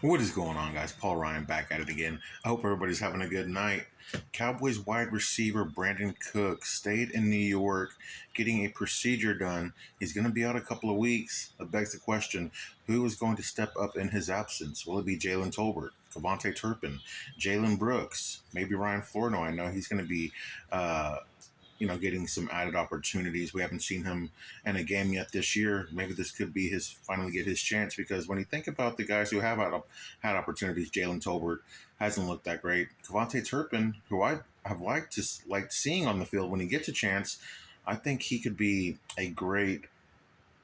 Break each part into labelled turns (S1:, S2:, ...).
S1: What is going on, guys? Paul Ryan back at it again. I hope everybody's having a good night. Cowboys wide receiver Brandin Cooks stayed in New York getting a procedure done. He's going to be out a couple of weeks. That begs the question, who is going to step up in his absence? Will it be Jalen Tolbert, Kavonte Turpin, Jalen Brooks, maybe Ryan Flournoy? I know he's going to be uh, getting some added opportunities. We haven't seen him in a game yet this year. Maybe this could be his finally get his chance, because when you think about the guys who have had opportunities, Jalen Tolbert hasn't looked that great. Kavonte Turpin, who I have liked seeing on the field when he gets a chance, I think he could be a great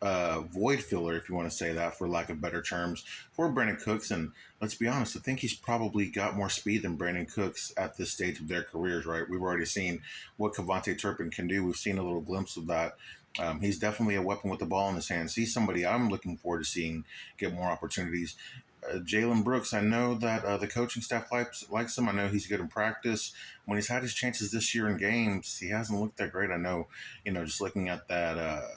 S1: void filler, if you want to say that, for lack of better terms, for Brandin Cooks. And let's be honest, I think he's probably got more speed than Brandin Cooks at this stage of their careers, right? We've already seen what Kavonte Turpin can do. We've seen a little glimpse of that. He's definitely a weapon with the ball in his hands. He's somebody I'm looking forward to seeing get more opportunities. Jalen Brooks, I know that the coaching staff likes him. I know he's good in practice. When he's had his chances this year in games, he hasn't looked that great. I know, just looking at that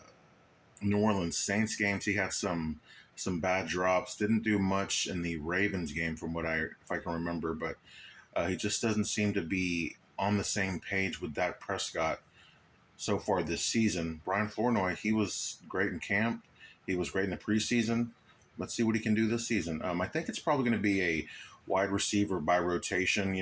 S1: New Orleans Saints games, he had some bad drops. Didn't do much in the Ravens game, from what if I can remember. But he just doesn't seem to be on the same page with Dak Prescott so far this season. Ryan Flournoy, he was great in camp. He was great in the preseason. Let's see what he can do this season. I think it's probably going to be a wide receiver by rotation.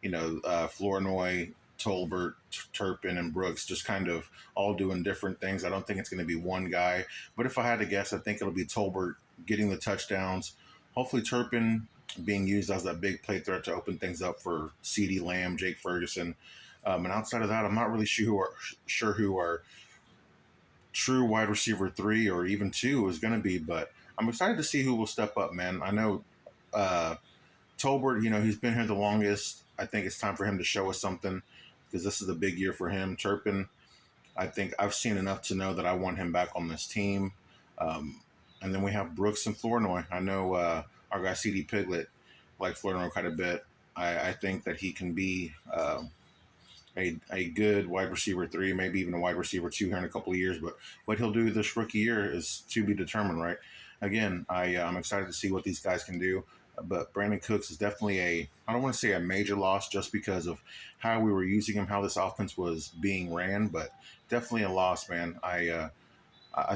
S1: Flournoy, Tolbert, Turpin, and Brooks just kind of all doing different things. I don't think it's going to be one guy. But if I had to guess, I think it'll be Tolbert getting the touchdowns. Hopefully Turpin being used as that big play threat to open things up for CeeDee Lamb, Jake Ferguson. And outside of that, I'm not really sure who our true wide receiver 3 or even 2 is going to be. But I'm excited to see who will step up, man. I know Tolbert, he's been here the longest. I think it's time for him to show us something, because this is a big year for him. Turpin, I think I've seen enough to know that I want him back on this team. And then we have Brooks and Flournoy. I know our guy CD Piglet likes Flournoy quite a bit. I think that he can be a good wide receiver 3, maybe even a wide receiver 2 here in a couple of years. But what he'll do this rookie year is to be determined, right? Again, I'm excited to see what these guys can do. But Brandin Cooks is definitely I don't want to say a major loss just because of how we were using him, how this offense was being ran, but definitely a loss, man. I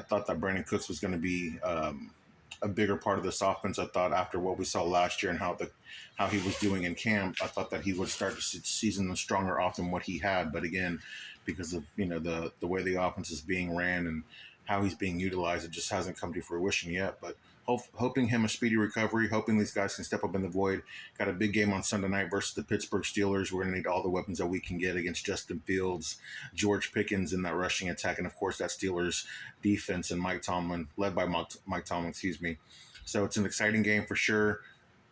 S1: thought that Brandin Cooks was going to be a bigger part of this offense. I thought after what we saw last year and how he was doing in camp, I thought that he would start the season stronger off than what he had. But again, because of the way the offense is being ran and how he's being utilized, it just hasn't come to fruition yet. But hoping him a speedy recovery, hoping these guys can step up in the void. Got a big game on Sunday night versus the Pittsburgh Steelers. We're going to need all the weapons that we can get against Justin Fields, George Pickens in that rushing attack, and of course that Steelers defense and Mike Tomlin, led by Mike Tomlin, excuse me. So it's an exciting game for sure.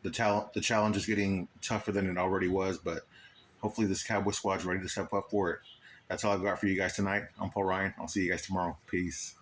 S1: The challenge is getting tougher than it already was, but hopefully this Cowboy squad's ready to step up for it. That's all I've got for you guys tonight. I'm Paul Ryan. I'll see you guys tomorrow. Peace.